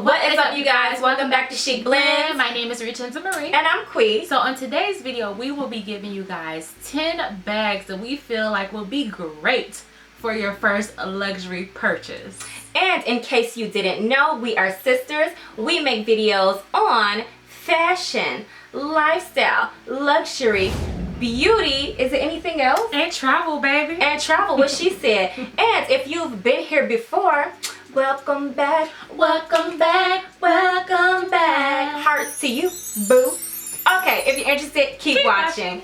What is up, you guys? Welcome back to Chiq Blend. My name is Richenza Marie. And I'm Qui. So on today's video, we will be giving you guys 10 bags that we feel like will be great for your first luxury purchase. And in case you didn't know, we are sisters. We make videos on fashion, lifestyle, luxury, beauty. Is it anything else? And travel, baby. And travel, what she said. And if you've been here before, welcome back, welcome back, welcome back. Hearts to you, boo. Okay, if you're interested, keep watching.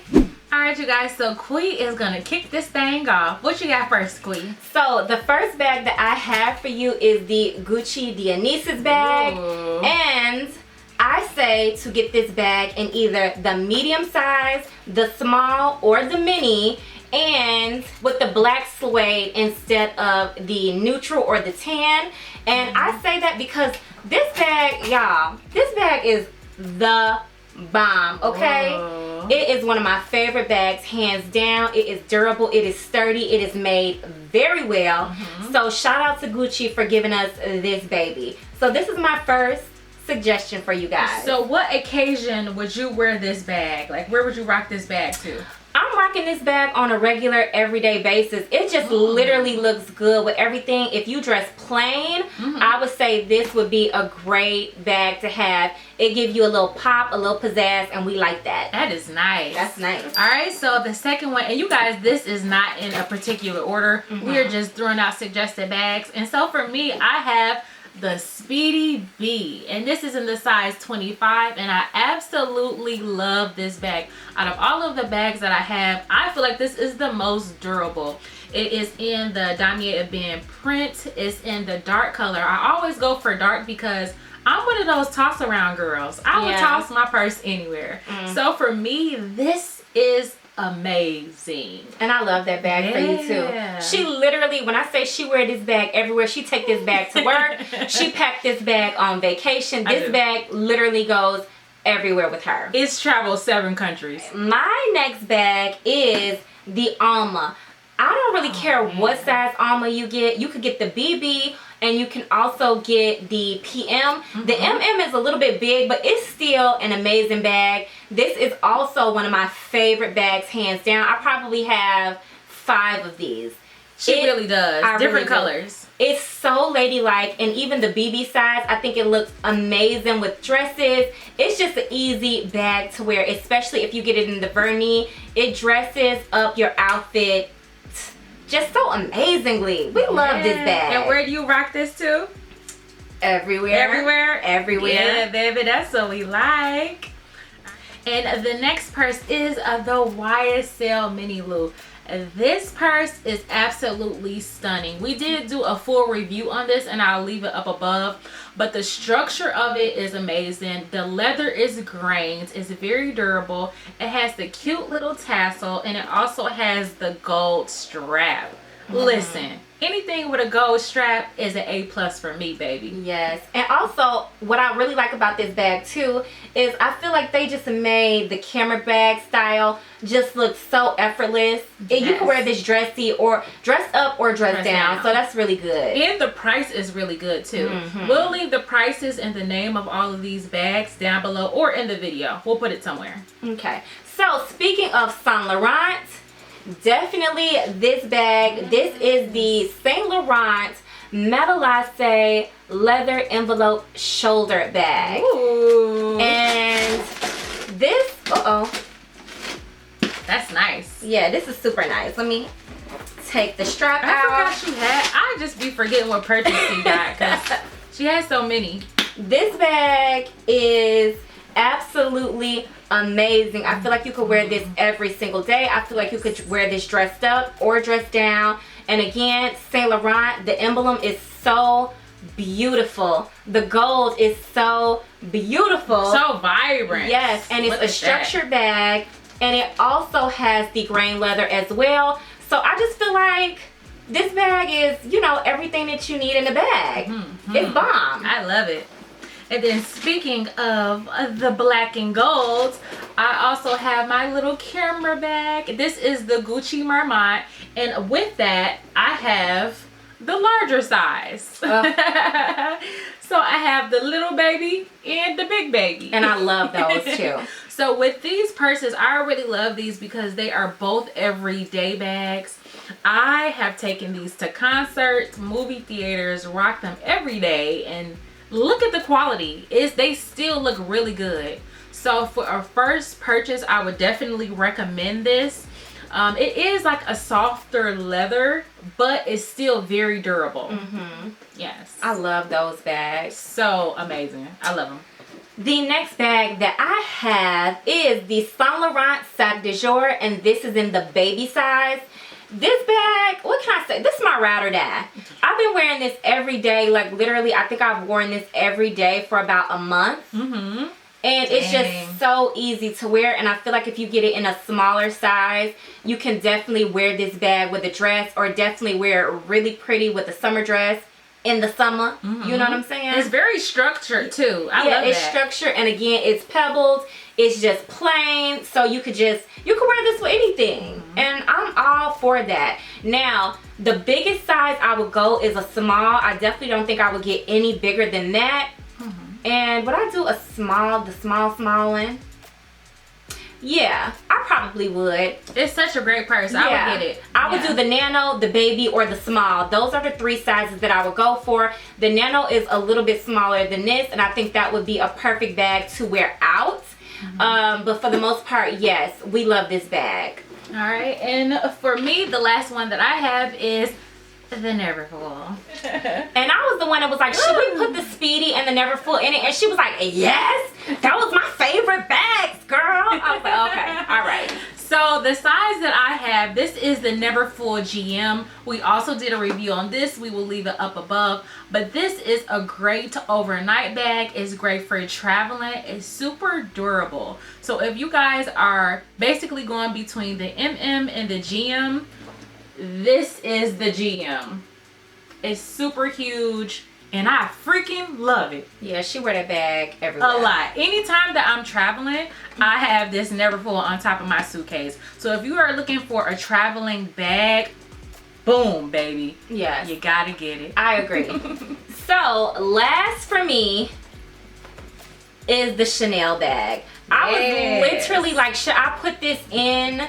Alright, you guys, so Qui is gonna kick this thing off. What you got first, Qui? So the first bag that I have for you is the Gucci Dionysus bag. Ooh. And I say to get this bag in either the medium size, the small, or the mini, and with the black suede instead of the neutral or the tan. And I say that because this bag, y'all, this bag is the bomb, okay? Whoa. It is one of my favorite bags, hands down. It is durable, it is sturdy, it is made very well. So shout out to Gucci for giving us this baby. So this is my first suggestion for you guys. So what occasion would you wear this bag? Like, where would you rock this bag to? I'm rocking this bag on a regular everyday basis. It just literally looks good with everything. If you dress plain, I would say this would be a great bag to have. It gives you a little pop, a little pizzazz, and we like that. That is nice. That's nice. Alright, so the second one, and you guys, this is not in a particular order. We are just throwing out suggested bags. And so for me, I have the Speedy B, and this is in the size 25, and I absolutely love this bag. Out of all of the bags that I have, I feel like this is the most durable. It is in the Damier Ebene print. It's in the dark color. I always go for dark because I'm one of those toss around girls. I would toss my purse anywhere. So for me, this is amazing. And I love that bag for you too. She literally, when I say she wear this bag everywhere, she take this bag to work. She packed this bag on vacation. This bag literally goes everywhere with her. It's traveled 7 countries. My next bag is the Alma. I don't really care what size Alma you get. You could get the BB, and you can also get the PM. The MM is a little bit big, but it's still an amazing bag. This is also one of my favorite bags, hands down. I probably have 5 of these. She really does. Different colors. It's so ladylike, and even the BB size, I think it looks amazing with dresses. It's just an easy bag to wear, especially if you get it in the vernis. It dresses up your outfit just so amazingly. We love this bag. And where do you rock this to? Everywhere. Everywhere? Everywhere. Yeah, baby, that's what we like. And the next purse is the YSL Mini Lou. This purse is absolutely stunning. We did do a full review on this, and I'll leave it up above. But the structure of it is amazing. The leather is grained. It's very durable. It has the cute little tassel, and it also has the gold strap. Listen, anything with a gold strap is an A+ for me, baby. Yes. And also, what I really like about this bag too is I feel like they just made the camera bag style just look so effortless. You can wear this dressy or dressed up or dressed down. So that's really good. And the price is really good too. We'll leave the prices and the name of all of these bags down below or in the video. We'll put it somewhere. Okay. So speaking of Saint Laurent, definitely this bag. This is the Saint Laurent Metalace leather envelope shoulder bag. Ooh. And this, that's nice. Yeah, this is super nice. Let me take the strap out. I forgot she had. I just be forgetting what purchase she got because she has so many. This bag is absolutely amazing. I feel like you could wear this every single day. I feel like you could wear this dressed up or dressed down. And again, Saint Laurent, the emblem is so beautiful. The gold is so beautiful. So vibrant. Yes, and it's a structured bag. And it also has the grain leather as well. So I just feel like this bag is, you know, everything that you need in a bag. It's bomb. I love it. And then speaking of the black and gold, I also have my little camera bag. This is the Gucci Marmont. And with that, I have the larger size. So I have the little baby and the big baby. And I love those too. So with these purses, I really love these because they are both everyday bags. I have taken these to concerts, movie theaters, rock them every day, and look at the quality. They still look really good. So for a first purchase, I would definitely recommend this. It is like a softer leather, but it's still very durable. Yes. I love those bags. So amazing. I love them. The next bag that I have is the Saint Laurent Sac de Jour, and this is in the baby size. This bag, what can I say? This is my ride or die. I've been wearing this every day. Like literally, I think I've worn this every day for about a month. And it's just so easy to wear. And I feel like if you get it in a smaller size, you can definitely wear this bag with a dress, or definitely wear it really pretty with a summer dress in the summer. You know what I'm saying? It's very structured too. I love that. It's structured, and again, it's pebbled. It's just plain, so you could wear this with anything, and I'm all for that. Now, the biggest size I would go is a small. I definitely don't think I would get any bigger than that. And would I do the small one? Yeah, I probably would. It's such a great purse. I would get it. I would do the nano, the baby, or the small. Those are the three sizes that I would go for. The nano is a little bit smaller than this, and I think that would be a perfect bag to wear out. But for the most part, yes, we love this bag. All right, and for me, the last one that I have is the Neverfull. And I was the one that was like, should we put the Speedy and the Neverfull in it? And she was like, yes, that was my favorite bags, girl. I was like, okay, all right. So the size that I have, this is the Neverfull GM. We also did a review on this. We will leave it up above. But this is a great overnight bag. It's great for traveling. It's super durable. So if you guys are basically going between the MM and the GM, this is the GM. It's super huge, and I freaking love it. Yeah, she wear that bag everywhere. A lot. Anytime that I'm traveling, I have this Neverfull on top of my suitcase. So if you are looking for a traveling bag, boom, baby. Yes. You gotta get it. I agree. So last for me is the Chanel bag. I was literally like, should I put this in,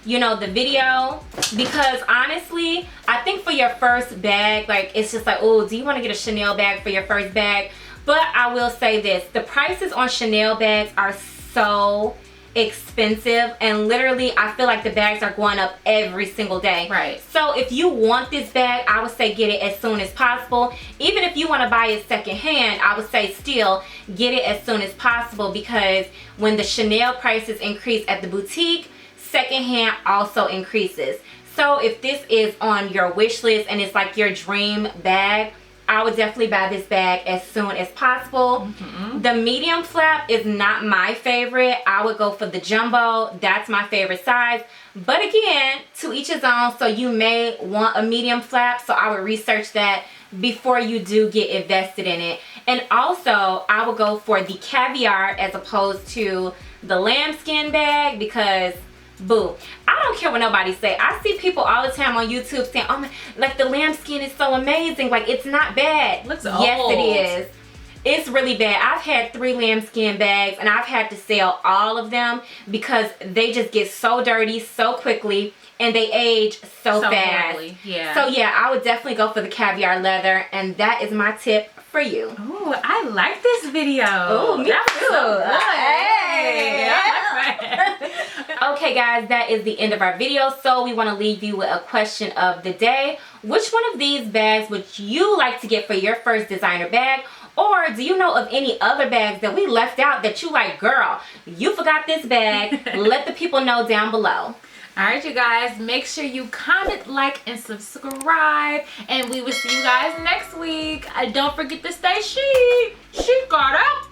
you know, the video? Because honestly, I think for your first bag, like, it's just like, oh, do you want to get a Chanel bag for your first bag? But I will say this, the prices on Chanel bags are so expensive, and literally I feel like the bags are going up every single day. Right. So if you want this bag, I would say get it as soon as possible. Even if you want to buy it secondhand, I would say still get it as soon as possible, because when the Chanel prices increase at the boutique, secondhand also increases. So if this is on your wish list and it's like your dream bag, I would definitely buy this bag as soon as possible. The medium flap is not my favorite. I would go for the jumbo. That's my favorite size. But again, to each his own. So you may want a medium flap, so I would research that before you do get invested in it. And also, I would go for the caviar as opposed to the lambskin bag, because boo, I don't care what nobody say. I see people all the time on YouTube saying, oh my, like the lambskin is so amazing, like it's not bad. Looks yes old. It is. It's really bad. I've had 3 lambskin bags and I've had to sell all of them because they just get so dirty so quickly and they age so fast. Horribly. Yeah. So yeah, I would definitely go for the caviar leather, and that is my tip for you. Ooh, I like this video. Oh, me too. So Hey. I like that. Okay guys, that is the end of our video. So we want to leave you with a question of the day. Which one of these bags would you like to get for your first designer bag? Or do you know of any other bags that we left out that you like, girl, you forgot this bag? Let the people know down below. Alright, you guys, make sure you comment, like, and subscribe, and we will see you guys next week. Don't forget to stay chic. Chic got up.